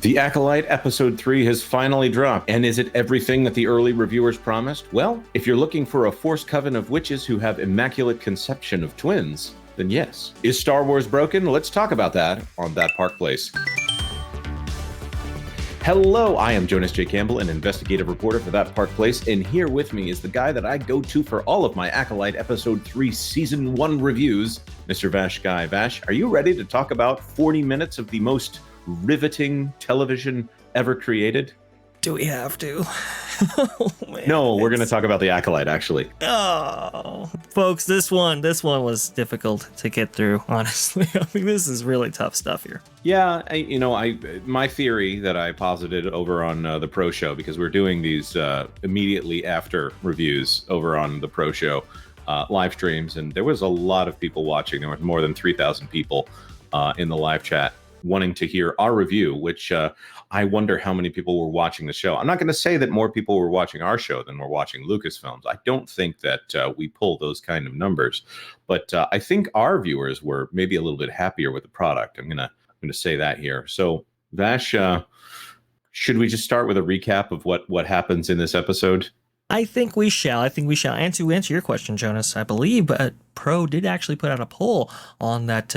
The Acolyte Episode 3 has finally dropped, and is it everything that the early reviewers promised? Well, if you're looking for a forced coven of witches who have immaculate conception of twins, then yes. Is Star Wars broken? Let's talk about that on That Park Place. Hello, I am Jonas J. Campbell, an investigative reporter for That Park Place, and here with me is the guy that I go to for all of my Acolyte Episode 3 Season 1 reviews, Mr. VashSky. Vash, are you ready to talk about 40 minutes of the most riveting television ever created? Do we have to? Oh, man, no, we're going to talk about the Acolyte, actually. Oh, folks, this one was difficult to get through, honestly. I mean, this is really tough stuff here. Yeah, my theory that I posited over on the Pro Show, because we're doing these immediately after reviews over on the Pro Show live streams, and there was a lot of people watching. There were more than 3,000 people in the live chat wanting to hear our review, which I wonder how many people were watching the show. I'm not going to say that more people were watching our show than were watching Lucasfilms. I don't think that we pull those kind of numbers, but I think our viewers were maybe a little bit happier with the product. I'm gonna say that here. So Vash, should we just start with a recap of what happens in this episode? I think we shall. And to answer your question, Jonas, I believe Pro did actually put out a poll on that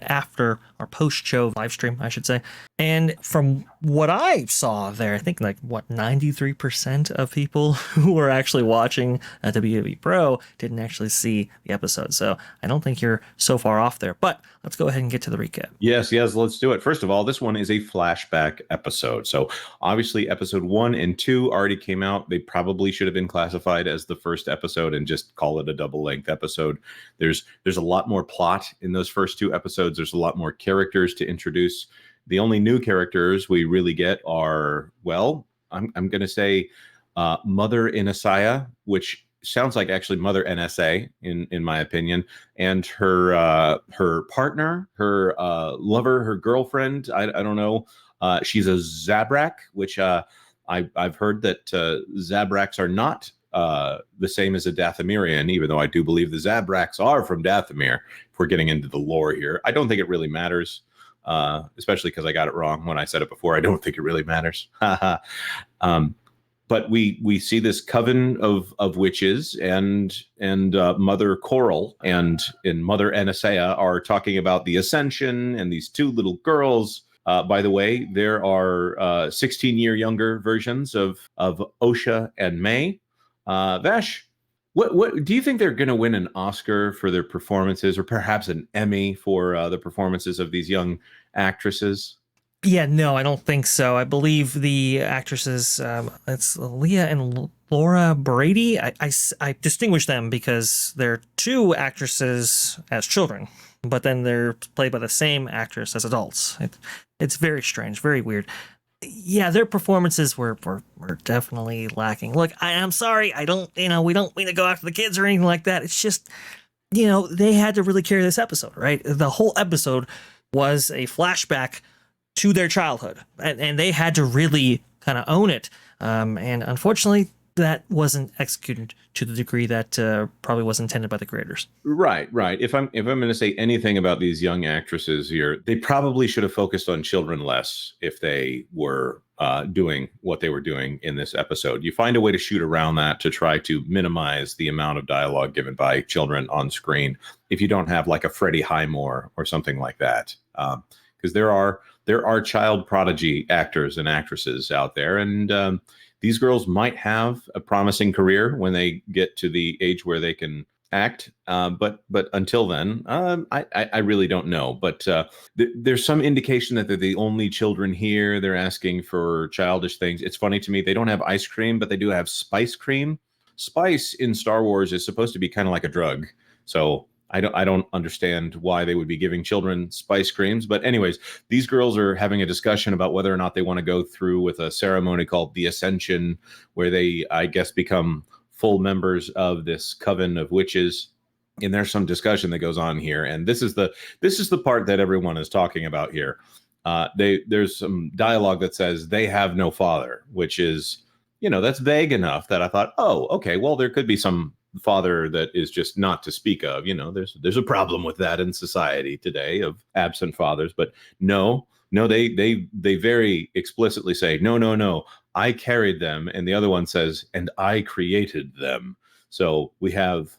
after our post-show live stream, I should say. And from what I saw there, I think 93% of people who were actually watching WWE Pro didn't actually see the episode. So I don't think you're so far off there. But let's go ahead and get to the recap. Yes, let's do it. First of all, this one is a flashback episode. So obviously episode 1 and 2 already came out. They probably should have been classified as the first episode and just call it a double-length episode. There's a lot more plot in those first 2 episodes. There's a lot more characters to introduce. The only new characters we really get are, well, I'm going to say Mother Inasaya, which sounds like actually Mother NSA in my opinion, and her partner, her lover, her girlfriend. I don't know. She's a Zabrak, which I've heard that Zabraks are not the same as a Dathomirian, even though I do believe the Zabraks are from Dathomir. If we're getting into the lore here, I don't think it really matters, especially because I got it wrong when I said it before. I don't think it really matters. But we see this coven of witches, and Mother Coral and Mother Anasea are talking about the Ascension and these 2 little girls. By the way, there are 16-year younger versions of Osha and May. Vash, what do you think they're going to win an Oscar for their performances, or perhaps an Emmy for the performances of these young actresses? Yeah, no, I don't think so. I believe the actresses, it's Leah and Laura Brady. I distinguish them because they're 2 actresses as children, but then they're played by the same actress as adults. It's very strange, very weird. Yeah, their performances were definitely lacking. Look, I'm sorry. We don't mean to go after the kids or anything like that. It's just, they had to really carry this episode, right? The whole episode was a flashback to their childhood, and they had to really kind of own it. And unfortunately, that wasn't executed to the degree that probably was intended by the creators. Right. If I'm going to say anything about these young actresses here, they probably should have focused on children less if they were doing what they were doing in this episode. You find a way to shoot around that to try to minimize the amount of dialogue given by children on screen if you don't have like a Freddie Highmore or something like that. Because there are child prodigy actors and actresses out there, and these girls might have a promising career when they get to the age where they can act. But until then, I really don't know. But there's some indication that they're the only children here. They're asking for childish things. It's funny to me. They don't have ice cream, but they do have spice cream. Spice in Star Wars is supposed to be kind of like a drug. So I don't understand why they would be giving children spice creams. But anyways, these girls are having a discussion about whether or not they want to go through with a ceremony called the Ascension, where they, I guess, become full members of this coven of witches. And there's some discussion that goes on here. And this is the part that everyone is talking about here. There's some dialogue that says they have no father, which is, that's vague enough that I thought, oh, okay, well, there could be some father that is just not to speak of. There's a problem with that in society today of absent fathers. But no, No, they very explicitly say, no, no, no, I carried them. And the other one says, and I created them. So we have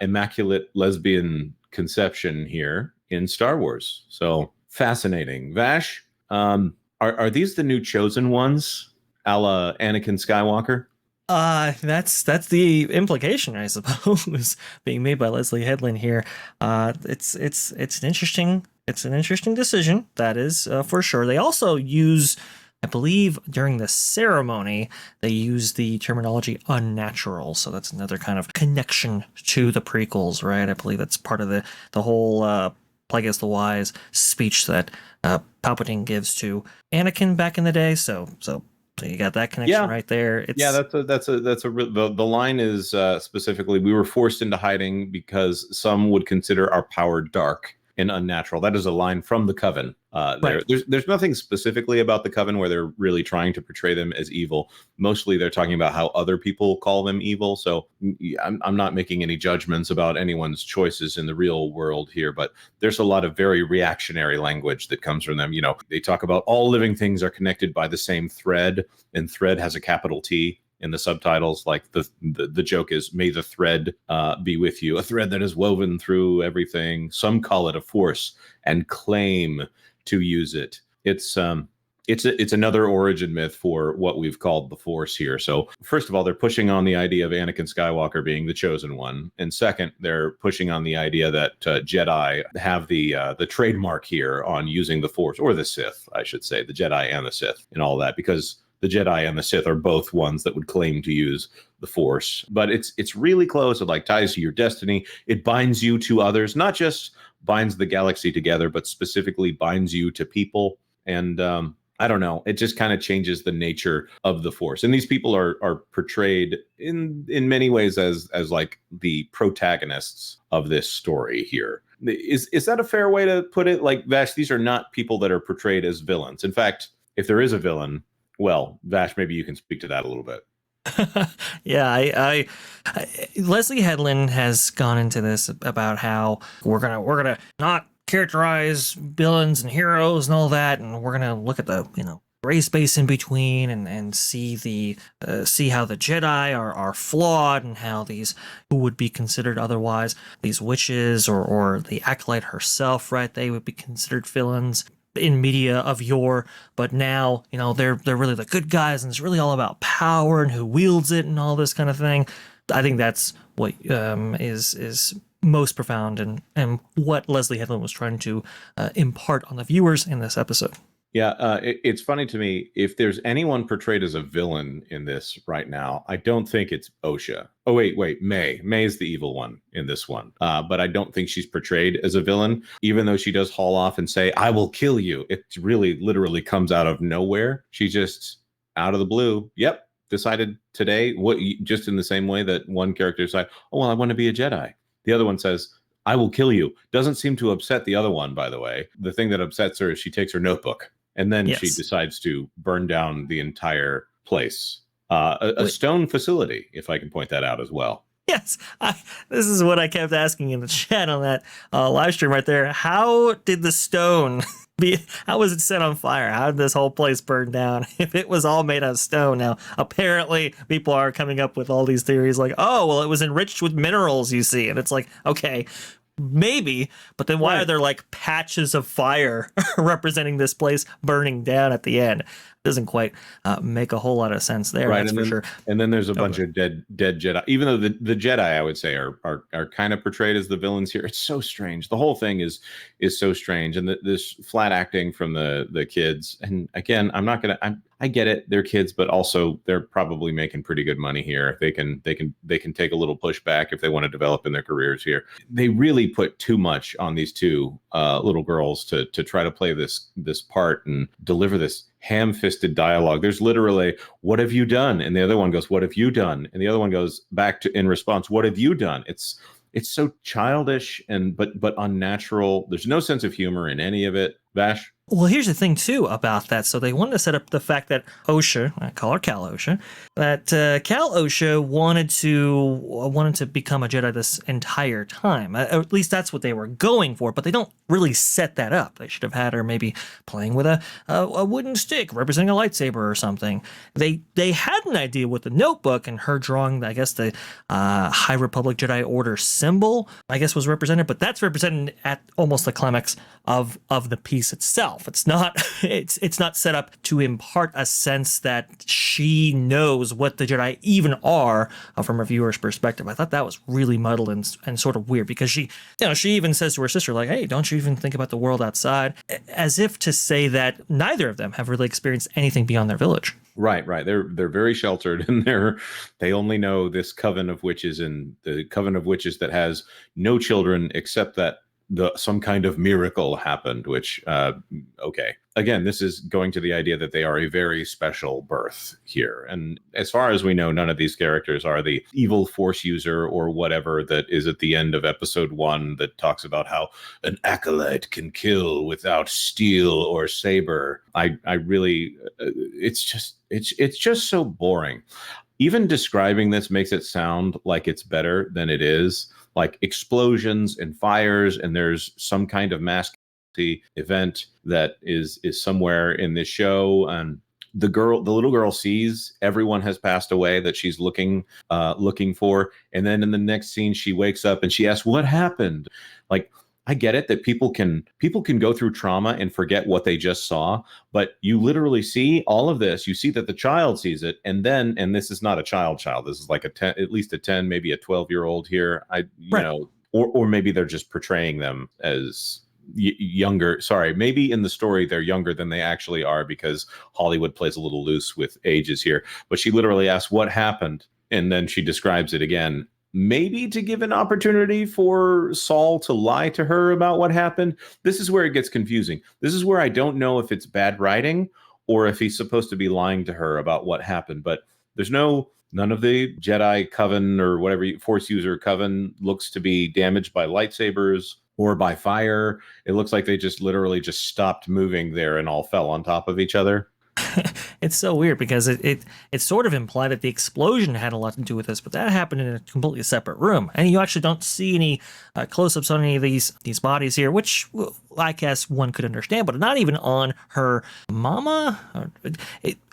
immaculate lesbian conception here in Star Wars. So fascinating. Vash, are these the new chosen ones, a la Anakin Skywalker? That's the implication, I suppose, being made by Leslie Headland here. It's an interesting decision. That is for sure. They also use, I believe, during the ceremony, they use the terminology unnatural. So that's another kind of connection to the prequels, right? I believe that's part of the whole Plagueis the Wise speech that Palpatine gives to Anakin back in the day. So you got that connection right there. The line is specifically, we were forced into hiding because some would consider our power dark and unnatural. That is a line from the Coven. Right. There's nothing specifically about the Coven where they're really trying to portray them as evil. Mostly they're talking about how other people call them evil. So I'm not making any judgments about anyone's choices in the real world here, but there's a lot of very reactionary language that comes from them. You know, they talk about all living things are connected by the same thread, and thread has a capital T in the subtitles. Like the joke is, may the thread be with you, a thread that is woven through everything. Some call it a force and claim to use it. It's another origin myth for what we've called the Force here. So first of all, they're pushing on the idea of Anakin Skywalker being the chosen one, and second, they're pushing on the idea that Jedi have the trademark here on using the Force, or the Sith, I should say, the Jedi and the Sith, and all that, because the Jedi and the Sith are both ones that would claim to use the Force. But it's really close. It like ties to your destiny. It binds you to others, not just binds the galaxy together, but specifically binds you to people. And I don't know, it just kind of changes the nature of the Force. And these people are portrayed in many ways as like the protagonists of this story here. Is that a fair way to put it? Like, Vash, these are not people that are portrayed as villains. In fact, if there is a villain, well, Vash, maybe you can speak to that a little bit. Yeah, I Leslie Headland has gone into this about how we're gonna not characterize villains and heroes and all that, and we're gonna look at the gray space in between and see how the Jedi are flawed, and how these who would be considered otherwise, these witches or the Acolyte herself, right? They would be considered villains in media of yore, but now they're really the good guys, and it's really all about power and who wields it and all this kind of thing. I think that's what is most profound, and what Leslie Headland was trying to impart on the viewers in this episode. Yeah, it's funny to me, if there's anyone portrayed as a villain in this right now, I don't think it's Osha. Oh, wait, May. May is the evil one in this one. But I don't think she's portrayed as a villain, even though she does haul off and say, I will kill you. It really literally comes out of nowhere. She just, out of the blue, yep, decided today, just in the same way that one character decided, oh, well, I want to be a Jedi. The other one says, I will kill you. Doesn't seem to upset the other one, by the way. The thing that upsets her is she takes her notebook, and then she decides to burn down the entire place. A stone facility, if I can point that out as well. Yes, this is what I kept asking in the chat on that live stream right there. How did the stone how was it set on fire? How did this whole place burn down if it was all made out of stone? Now, apparently, people are coming up with all these theories like, oh, well, it was enriched with minerals, you see. And it's like, okay, maybe, but then why are there like patches of fire representing this place burning down at the end? Doesn't quite make a whole lot of sense there, right? That's for sure. And then there's a bunch of dead Jedi. Even though the Jedi, I would say, are kind of portrayed as the villains here. It's so strange. The whole thing is so strange, and this flat acting from the kids. And again, I get it, they're kids, but also they're probably making pretty good money here. They can take a little pushback if they want to develop in their careers here. They really put too much on these two little girls to try to play this part and deliver this ham-fisted dialogue. There's literally, what have you done? And the other one goes, what have you done? And the other one goes back to, in response, what have you done? It's so childish but unnatural. There's no sense of humor in any of it. Vash? Well, here's the thing too about that. So they wanted to set up the fact that Osha, I call her Cal Osha, that Cal Osha wanted to become a Jedi this entire time. At least that's what they were going for. But they don't really set that up. They should have had her maybe playing with a wooden stick representing a lightsaber or something. They had an idea with the notebook and her drawing, I guess, the High Republic Jedi Order symbol, I guess, was represented. But that's represented at almost the climax of the piece itself. It's not it's not set up to impart a sense that she knows what the Jedi even are from a viewer's perspective. I thought that was really muddled and sort of weird because she even says to her sister, like, hey, don't you even think about the world outside? As if to say that neither of them have really experienced anything beyond their village. Right. They're very sheltered, and they only know this coven of witches, and the coven of witches that has no children except that some kind of miracle happened, which, okay. Again, this is going to the idea that they are a very special birth here. And as far as we know, none of these characters are the evil force user or whatever that is at the end of episode 1 that talks about how an acolyte can kill without steel or saber. I really, it's just so boring. Even describing this makes it sound like it's better than it is. Like explosions and fires, and there's some kind of mass event that is somewhere in this show, and the little girl sees everyone has passed away that she's looking for, and then in the next scene she wakes up and she asks, what happened? Like, I get it that people can go through trauma and forget what they just saw, but you literally see all of this. You see that the child sees it, and this is not a child. This is like at least a 10, maybe a 12-year-old here. Or maybe they're just portraying them as younger. Sorry, maybe in the story they're younger than they actually are because Hollywood plays a little loose with ages here. But she literally asks what happened, and then she describes it again. Maybe to give an opportunity for Saul to lie to her about what happened. This is where it gets confusing. This is where I don't know if it's bad writing or if he's supposed to be lying to her about what happened. But there's none of the Jedi coven or whatever force user coven looks to be damaged by lightsabers or by fire. It looks like they just literally just stopped moving there and all fell on top of each other. It's so weird because it sort of implied that the explosion had a lot to do with this, but that happened in a completely separate room, and you actually don't see any close-ups on any of these bodies here, which I guess one could understand, but not even on her mama.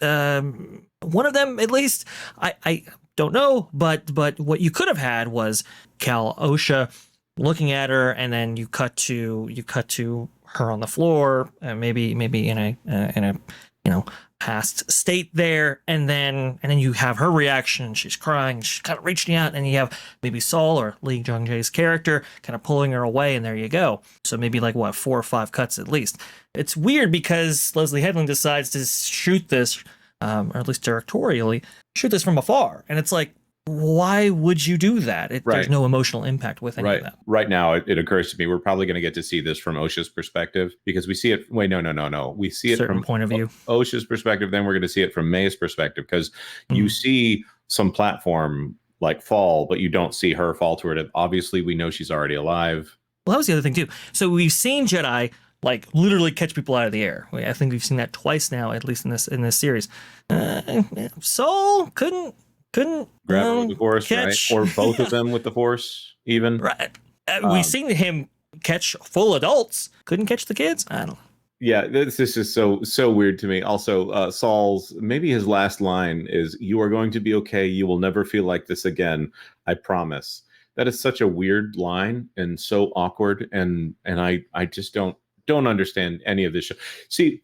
One of them, at least. I don't know, but what you could have had was Cal Osha looking at her, and then you cut to her on the floor, maybe in a past state there, and then you have her reaction. She's crying, she's kind of reaching out, and you have maybe Saul or Lee Jung-jae's character kind of pulling her away, and there you go. So maybe like 4 or 5 cuts at least. It's weird because Leslie Headland decides to shoot this, or at least directorially, shoot this from afar, and it's like, why would you do that? There's no emotional impact with any of that. Right now, it occurs to me we're probably going to get to see this from Osha's perspective because we see it. Wait, no. We see it from point of view. Osha's perspective. Then we're going to see it from May's perspective because you see some platform like fall, but you don't see her fall to it. Obviously, we know she's already alive. Well, that was the other thing too. So we've seen Jedi like literally catch people out of the air. I think we've seen that twice now, at least in this series. Saul couldn't grab her with the force, catch. Right? Or both of them with the force, even. Right. We've seen him catch full adults. Couldn't catch the kids. I don't know. Yeah, this is so weird to me. Also, Saul's maybe his last line is, "You are going to be okay. You will never feel like this again. I promise." That is such a weird line and so awkward, and I just don't understand any of this. See,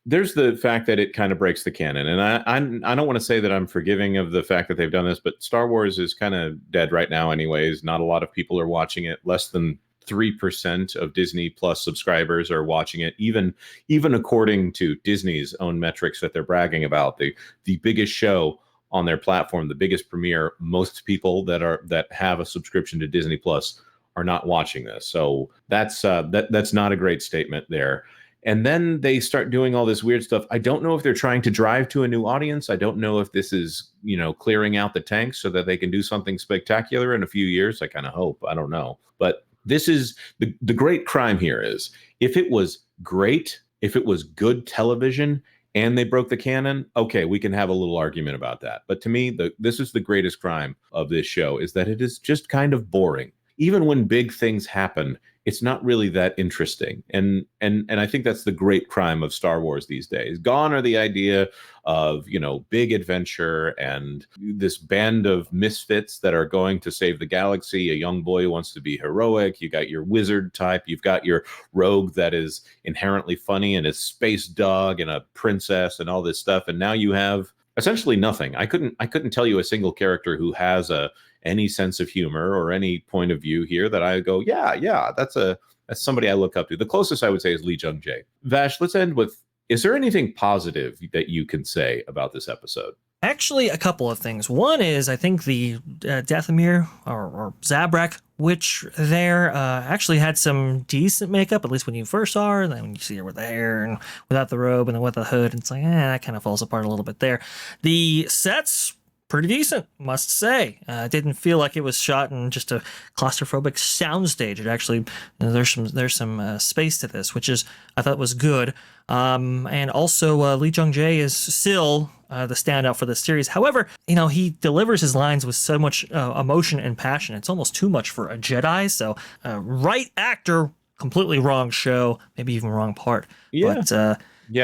there's the fact that it kind of breaks the canon, and I don't want to say that I'm forgiving of the fact that they've done this, but Star Wars is kind of dead right now anyways. Not a lot of people are watching it. Less than 3% of Disney Plus subscribers are watching it, even according to Disney's own metrics that they're bragging about. The biggest show on their platform, the biggest premiere, most people that have a subscription to Disney Plus are not watching this. So that's not a great statement there. And then they start doing all this weird stuff. I don't know if they're trying to drive to a new audience. I don't know if this is, clearing out the tanks so that they can do something spectacular in a few years. I kind of hope. I don't know. But this is the great crime here is if it was great, If it was good television and they broke the canon, okay, we can have a little argument about that. But to me, this is the greatest crime of this show, is that it is just kind of boring. Even when big things happen, it's not really that interesting. And I think that's the great crime of Star Wars these days. Gone are the idea of, big adventure and this band of misfits that are going to save the galaxy. A young boy who wants to be heroic. You got your wizard type. You've got your rogue that is inherently funny and a space dog and a princess and all this stuff. And now you have essentially nothing. I couldn't tell you a single character who has any sense of humor or any point of view here that I go, yeah, that's somebody I look up to. The closest I would say is Lee Jung-jae. Vash, let's end with, is there anything positive that you can say about this episode? Actually, a couple of things. One is, I think the Dathomir or Zabrak witch there actually had some decent makeup, at least when you first saw her, and then when you see her with the hair and without the robe and then with the hood, it's like, that kind of falls apart a little bit there. The sets, pretty decent, must say. Didn't feel like it was shot in just a claustrophobic soundstage. It actually, there's some space to this, which I thought was good. And also Lee Jung-jae is still the standout for this series. However, he delivers his lines with so much emotion and passion. It's almost too much for a Jedi. So right actor, completely wrong show, maybe even wrong part. Yeah. But I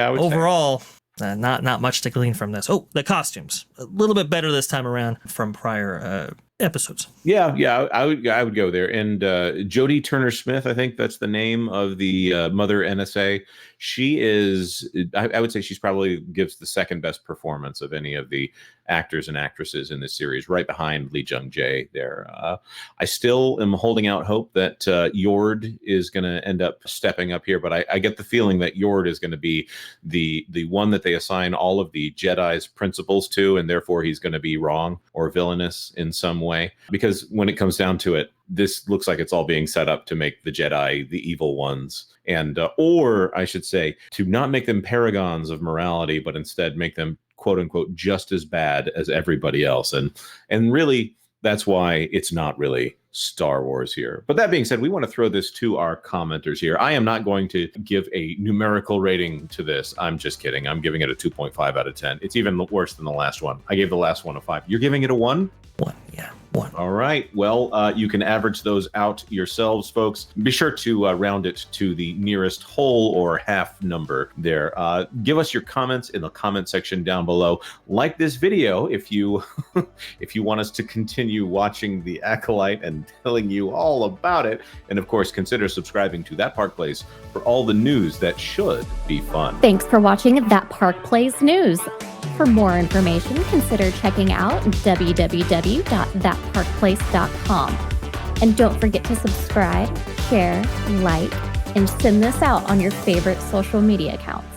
would overall, not much to glean from this. Oh, the costumes, a little bit better this time around from prior episodes. Yeah, I would go there. And Jodie Turner-Smith, I think that's the name of the mother NSA. She is, I would say she's probably gives the second best performance of any of the actors and actresses in this series, right behind Lee Jung-jae there. I still am holding out hope that Yord is going to end up stepping up here, but I get the feeling that Yord is going to be the one that they assign all of the Jedi's principles to, and therefore he's going to be wrong or villainous in some way. Because when it comes down to it, this looks like it's all being set up to make the Jedi the evil ones. And, or I should say, to not make them paragons of morality, but instead make them, quote unquote, just as bad as everybody else. And really, that's why it's not really Star Wars here. But that being said, we want to throw this to our commenters here. I am not going to give a numerical rating to this. I'm just kidding. I'm giving it a 2.5 out of 10. It's even worse than the last one. I gave the last one a 5. You're giving it a 1? 1, yeah. 1. All right. Well, you can average those out yourselves, folks. Be sure to round it to the nearest whole or half number there. Give us your comments in the comment section down below. Like this video if you if you want us to continue watching The Acolyte and telling you all about it. And of course, consider subscribing to That Park Plays for all the news that should be fun. Thanks for watching That Park Plays News. For more information, consider checking out www.thatparkplace.com. And don't forget to subscribe, share, like, and send this out on your favorite social media accounts.